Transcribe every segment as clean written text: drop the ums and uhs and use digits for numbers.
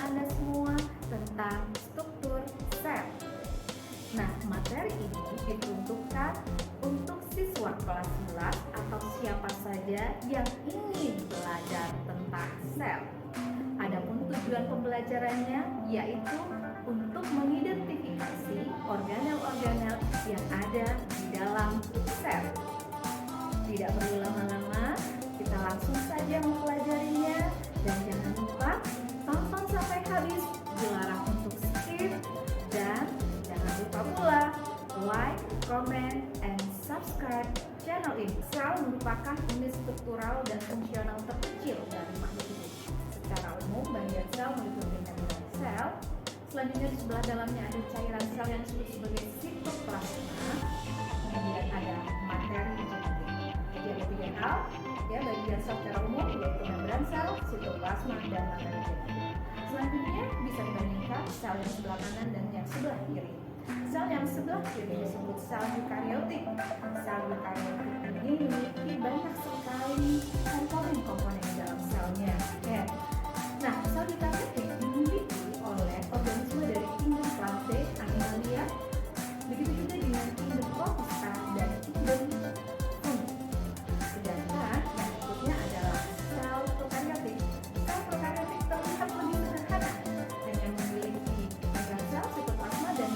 Anda semua tentang struktur sel. Nah, materi ini diperuntukkan untuk siswa kelas 11 atau siapa saja yang ingin belajar tentang sel. Adapun tujuan pembelajarannya yaitu untuk mengidentifikasi organel-organel yang ada di dalam sel. Tidak perlu lama-lama, kita langsung saja mempelajarinya dan jangan lupa tonton sampai habis, dilarang untuk skip dan jangan lupa pula like, comment, and subscribe channel ini. Sel merupakan unit struktural dan fungsional terkecil dari makhluk hidup. Secara umum, bagian sel meliputi membrana sel. Selanjutnya di sebelah dalamnya ada cairan sel yang disebut sebagai sitoplasma. Kemudian ada materi genetik. Jadi ada 3 hal ya bagian sel secara umum, yaitu membran sel, sitoplasma, dan materi genetik. Selanjutnya bisa dibandingkan sel yang sebelah kanan dan yang sebelah kiri. Sel yang sebelah kiri disebut sel eukariotik. Sel eukariotik ini memiliki banyak sekali komponen-komponen di dalam selnya. Ya. Nah, sel eukariotik dimiliki oleh organisme dari kingdom Plantae, Animalia, begitu juga dengan kingdom Protista dan kingdom Fungi. Sedangkan yang berikutnya adalah sel prokaryotik. Sel prokaryotik terlihat lebih sederhana, hanya memiliki membran sel, sitoplasma, dan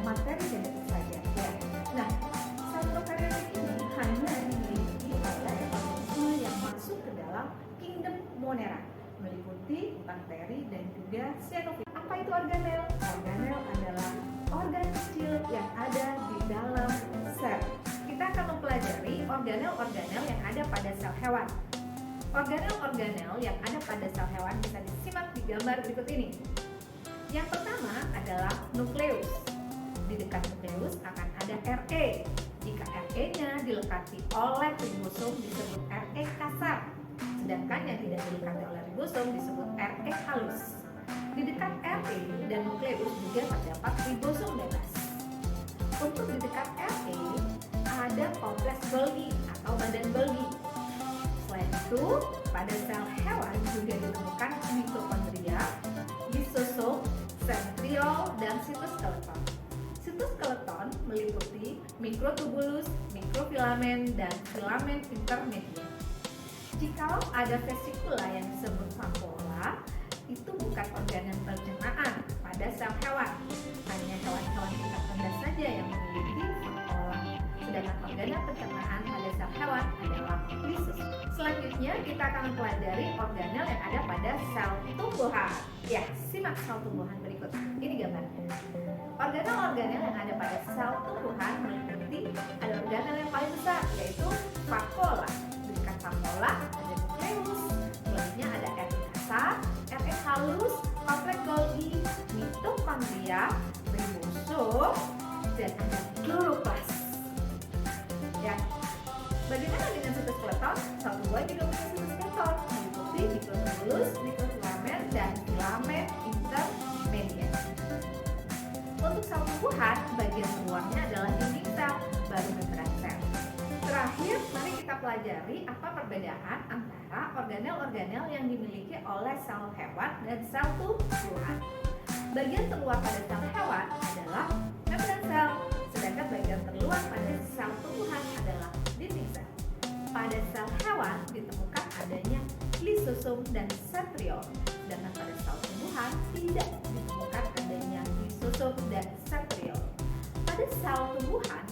materi genetik saja. Ya. Nah, sel prokaryotik ini hanya dimiliki oleh organisme yang masuk ke dalam kingdom Monera, meliputi bakteri dan juga cyanofil. Apa itu organel? Organel adalah organ kecil yang ada di dalam sel. Kita akan mempelajari organel-organel yang ada pada sel hewan. Organel-organel yang ada pada sel hewan bisa disimak di gambar berikut ini. Yang pertama adalah nukleus. Di dekat nukleus akan ada RE. Jika RE-nya dilekati oleh ribosom disebut RE kasar. Sedangkan yang tidak dilekati oleh ribosom disebut RE halus. Di dekat RE dan nukleus juga terdapat ribosom bebas. Untuk di dekat RE ada kompleks Golgi atau badan Golgi. Selain itu, pada sel hewan juga ditemukan mitokondria, lisosom, sentriol, dan sitoskeleton. Sitoskeleton meliputi mikrotubulus, mikrofilamen, dan filamen intermediate. Jikalau ada vesikula yang disebut vakuola, itu bukan organel pencernaan pada sel hewan. Hanya hewan-hewan tingkat rendah saja yang memiliki vakuola. Sedangkan organel pencernaan pada sel hewan adalah lisosom. Selanjutnya kita akan mempelajari organel yang ada pada sel tumbuhan. Ya, simak sel tumbuhan berikut. Ini gambarnya. Organel-organel yang ada pada sel tumbuhan meliputi ada organel yang paling besar, yaitu vakuola. Dekat vakuola ada nukleus, selanjutnya ada RE kasar, RE halus, kompleks Golgi, mitokondria, ribosom, dan ada kloroplas. Ya. Bagaimana dengan sitoskeleton? Sel tumbuhan juga punya sitoskeleton, meliputi mikrotubulus, mikrofilamen, dan filamen intermediate. Untuk sel tumbuhan, bagian luarnya adalah dinding sel, baru membran sel. Terakhir, mari kita pelajari apa perbedaan antara organel-organel yang dimiliki oleh sel hewan dan sel tumbuhan. Bagian terluar pada sel hewan adalah membran sel, sedangkan bagian terluar pada sel tumbuhan adalah dinding sel. Pada sel hewan ditemukan adanya lisosom dan sentriol, sedangkan pada sel tumbuhan tidak ditemukan adanya lisosom dan sentriol. Pada sel tumbuhan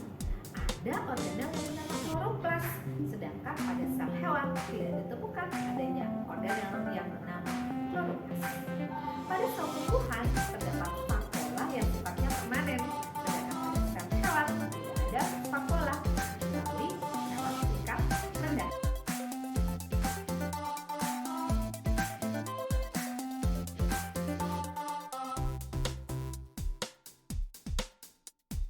ada organel yang bernama kloroplas, sedangkan pada sel hewan tidak ditemukan adanya organel yang bernama kloroplas. Pada sel tumbuhan